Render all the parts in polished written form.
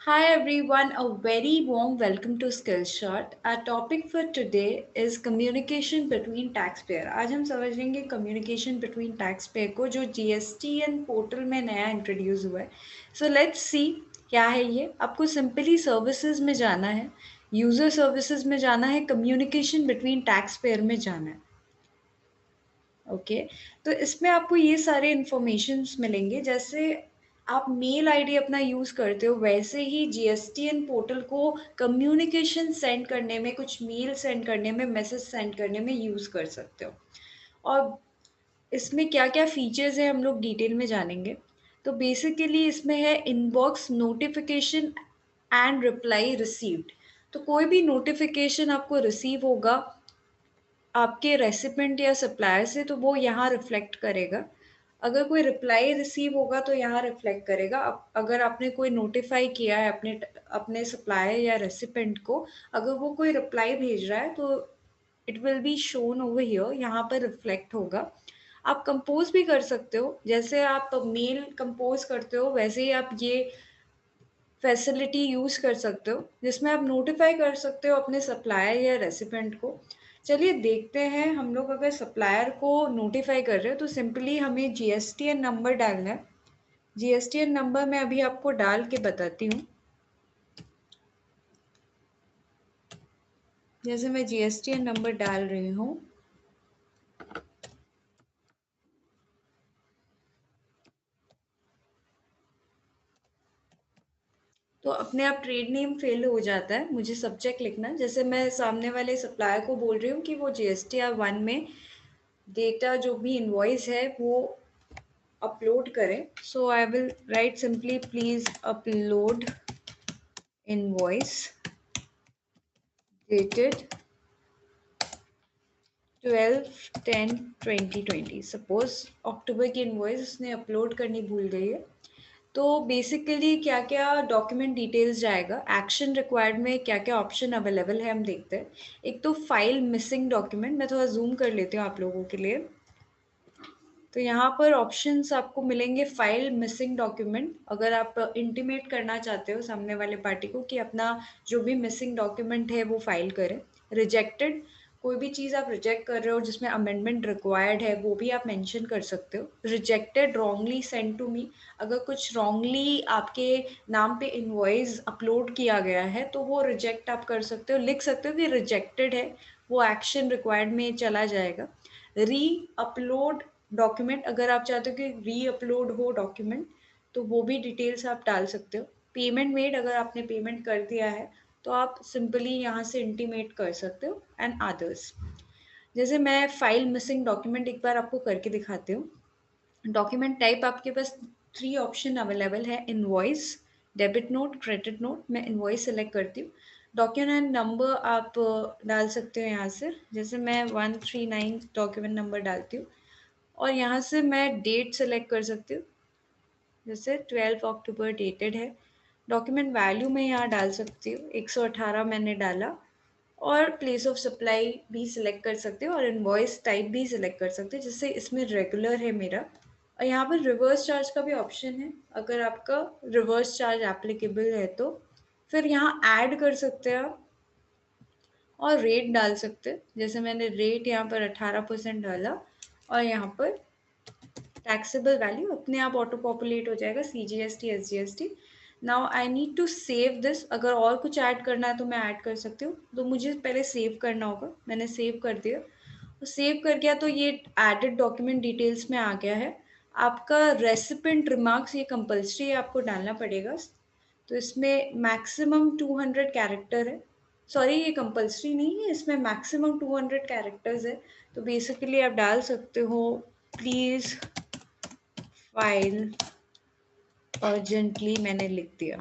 Hi everyone, a very warm welcome to Skillshot. Our topic for today is communication between taxpayer. आज हम समझेंगे communication between taxpayer को जो GSTN portal में नया इंट्रोड्यूस हुआ है. So let's see क्या है ये. आपको सिंपली सर्विसेज में जाना है, यूजर सर्विसेज में जाना है, communication between taxpayer में जाना है. ओके तो इसमें आपको ये सारे इन्फॉर्मेशंस मिलेंगे. जैसे आप मेल आईडी अपना यूज़ करते हो वैसे ही जीएसटीएन पोर्टल को कम्युनिकेशन सेंड करने में, कुछ मेल सेंड करने में, मैसेज सेंड करने में यूज़ कर सकते हो. और इसमें क्या क्या फीचर्स है हम लोग डिटेल में जानेंगे. तो बेसिकली इसमें है inbox notification and reply received. तो कोई भी नोटिफिकेशन आपको रिसीव होगा आपके रेसिपेंट या सप्लायर से तो वो यहाँ रिफ्लेक्ट करेगा. अगर कोई रिप्लाई रिसीव होगा तो यहाँ रिफ्लेक्ट करेगा. अगर आपने कोई नोटिफाई किया है अपने अपने सप्लायर या रेसिपेंट को, अगर वो कोई रिप्लाई भेज रहा है तो it will be shown over here, यहाँ पर रिफ्लेक्ट होगा. आप कंपोज भी कर सकते हो. जैसे आप मेल कंपोज करते हो वैसे ही आप ये फैसिलिटी यूज़ कर सकते हो जिसमें आप नोटिफाई कर सकते हो अपने सप्लायर या रेसिपेंट को. चलिए देखते हैं हम लोग अगर सप्लायर को नोटिफाई कर रहे हो तो सिंपली हमें जीएसटीएन नंबर डालना है. जीएसटीएन नंबर मैं अभी आपको डाल के बताती हूँ. जैसे मैं जीएसटीएन नंबर डाल रही हूँ. तो अपने आप ट्रेड नेम फेल हो जाता है. मुझे सब्जेक्ट लिखना, जैसे मैं सामने वाले सप्लायर को बोल रही हूँ कि वो जीएसटीआर 1 में डेटा जो भी इनवॉइस है वो अपलोड करें. So I will write simply please upload invoice dated 12/10/2020. Suppose October की इनवॉइस उसने अपलोड करनी भूल गई है. तो बेसिकली क्या क्या डॉक्यूमेंट डिटेल्स जाएगा, एक्शन रिक्वायर्ड में क्या क्या ऑप्शन अवेलेबल है हम देखते हैं. एक तो फाइल मिसिंग डॉक्यूमेंट, मैं थोड़ा जूम कर लेती हूँ आप लोगों के लिए. तो यहाँ पर ऑप्शंस आपको मिलेंगे. फाइल मिसिंग डॉक्यूमेंट, अगर आप इंटीमेट करना चाहते हो सामने वाले पार्टी को कि अपना जो भी मिसिंग डॉक्यूमेंट है वो फाइल करें. रिजेक्टेड, कोई भी चीज़ आप रिजेक्ट कर रहे हो जिसमें अमेंडमेंट रिक्वायर्ड है वो भी आप मेंशन कर सकते हो. Rejected wrongly send to me, अगर कुछ रॉन्गली आपके नाम पे इनवॉइस अपलोड किया गया है तो वो रिजेक्ट आप कर सकते हो, लिख सकते हो कि रिजेक्टेड है, वो एक्शन रिक्वायर्ड में चला जाएगा. री अपलोड डॉक्यूमेंट, अगर आप चाहते हो कि री अपलोड हो डॉक्यूमेंट तो वो भी डिटेल्स आप डाल सकते हो. पेमेंट मेड, अगर आपने पेमेंट कर दिया है तो आप सिंपली यहाँ से इंटीमेट कर सकते हो. एंड अदर्स, जैसे मैं फाइल मिसिंग डॉक्यूमेंट एक बार आपको करके दिखाती हूँ. डॉक्यूमेंट टाइप आपके पास 3 ऑप्शन अवेलेबल है. Invoice, debit note, credit note. मैं इनवॉइस सेलेक्ट करती हूँ. डॉक्यूमेंट नंबर आप डाल सकते हो यहाँ से. जैसे मैं 139 डॉक्यूमेंट नंबर डालती हूँ और यहाँ से मैं डेट सेलेक्ट कर सकती हूँ. जैसे 12 अक्टूबर डेटेड है. डॉक्यूमेंट वैल्यू मैं यहाँ डाल सकती हूँ, 118 मैंने डाला. और प्लेस ऑफ सप्लाई भी सिलेक्ट कर सकते हो और इनवॉइस टाइप भी सिलेक्ट कर सकते हो, जैसे इसमें रेगुलर है मेरा. और यहाँ पर रिवर्स चार्ज का भी ऑप्शन है, अगर आपका रिवर्स चार्ज एप्लीकेबल है तो फिर यहाँ ऐड कर सकते हैं आप और रेट डाल सकते हैं. जैसे मैंने रेट यहाँ पर 18% डाला और यहाँ पर टैक्सेबल वैल्यू अपने आप ऑटो पॉपुलेट हो जाएगा, CGST SGST. Now I need to save this. अगर और कुछ ऐड करना है तो मैं ऐड कर सकती हूँ. तो मुझे पहले सेव करना होगा. मैंने सेव कर दिया. तो सेव कर गया तो ये एडेड डॉक्यूमेंट डिटेल्स में आ गया है. आपका रेसिपेंट रिमार्क्स ये कंपल्सरी है, आपको डालना पड़ेगा. तो इसमें मैक्सिमम 200 कैरेक्टर है. सॉरी, ये कंपल्सरी नहीं है, इसमें मैक्सिमम 200 कैरेक्टर्स है. तो बेसिकली आप डाल सकते हो प्लीज़ फाइल अर्जेंटली, मैंने लिख दिया.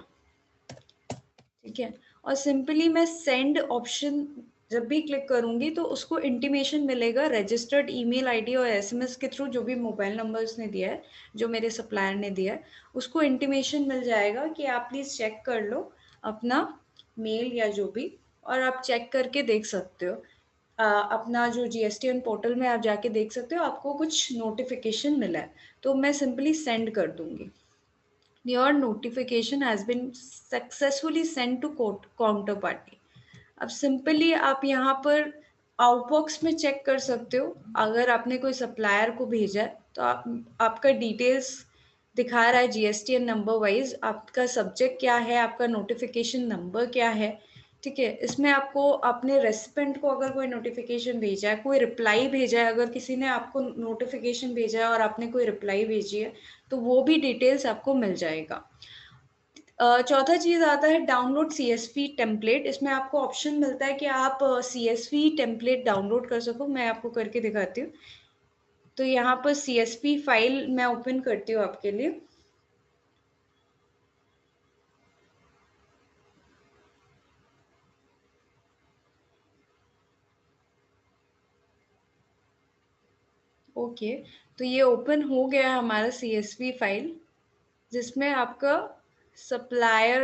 ठीक है. और सिंपली मैं सेंड ऑप्शन जब भी क्लिक करूंगी तो उसको इंटीमेशन मिलेगा रजिस्टर्ड ईमेल आईडी और एसएमएस के थ्रू, जो भी मोबाइल नंबर उसने दिया है, जो मेरे सप्लायर ने दिया है, उसको इंटीमेशन मिल जाएगा कि आप प्लीज़ चेक कर लो अपना मेल या जो भी. और आप चेक करके देख सकते हो. अपना जो जीएसटीएन पोर्टल में आप जाके देख सकते हो आपको कुछ नोटिफिकेशन मिला है. तो मैं सिंपली सेंड कर दूंगी. Your notification has been successfully send to counter party. अब सिंपली आप यहाँ पर आउटबॉक्स में चेक कर सकते हो, अगर आपने कोई सप्लायर को भेजा है तो आपका डिटेल्स दिखा रहा है जीएसटीएन नंबर वाइज, आपका सब्जेक्ट क्या है, आपका नोटिफिकेशन नंबर क्या है। ठीक है, इसमें आपको अपने रेसिपेंट को अगर कोई नोटिफिकेशन भेजा है, कोई रिप्लाई भेजा है, अगर किसी ने आपको नोटिफिकेशन भेजा है और आपने कोई रिप्लाई भेजी है तो वो भी डिटेल्स आपको मिल जाएगा। चौथा चीज़ आता है डाउनलोड सीएसवी टेम्पलेट। इसमें आपको ऑप्शन मिलता है कि आप सीएसवी टेम्पलेट डाउनलोड कर सको। मैं आपको करके दिखाती हूँ। तो यहाँ पर सीएसवी फाइल मैं ओपन करती हूँ आपके लिए। ओके, तो ये ओपन हो गया है हमारा सीएसवी फाइल, जिसमें आपका सप्लायर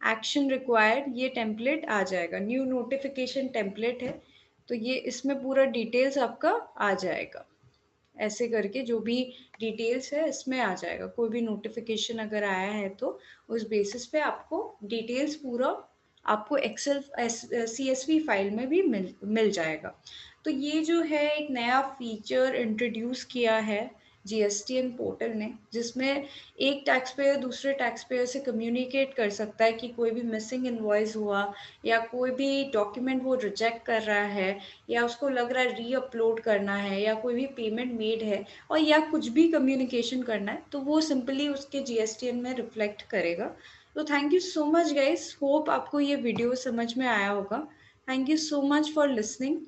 एक्शन रिक्वायर्ड ये टेम्पलेट आ जाएगा। न्यू नोटिफिकेशन टेम्पलेट है, तो ये इसमें पूरा डिटेल्स आपका आ जाएगा। ऐसे करके जो भी डिटेल्स है इसमें आ जाएगा। कोई भी नोटिफिकेशन अगर आया है तो उस बेसिस पे आपको डिटेल्स पूरा आपको एक्सेल सीएसवी फाइल में भी मिल जाएगा। तो ये जो है एक नया फीचर इंट्रोड्यूस किया है जीएसटीएन पोर्टल ने, जिसमें एक टैक्स पेयर दूसरे टैक्स पेयर से कम्युनिकेट कर सकता है कि कोई भी मिसिंग इनवॉइस हुआ या कोई भी डॉक्यूमेंट वो रिजेक्ट कर रहा है या उसको लग रहा है री अपलोड करना है या कोई भी पेमेंट मेड है और या कुछ भी कम्युनिकेशन करना है, तो वो सिंपली उसके जीएसटीएन में रिफ्लेक्ट करेगा। तो thank you so much guys, hope आपको ये वीडियो समझ में आया होगा। Thank you so much for listening.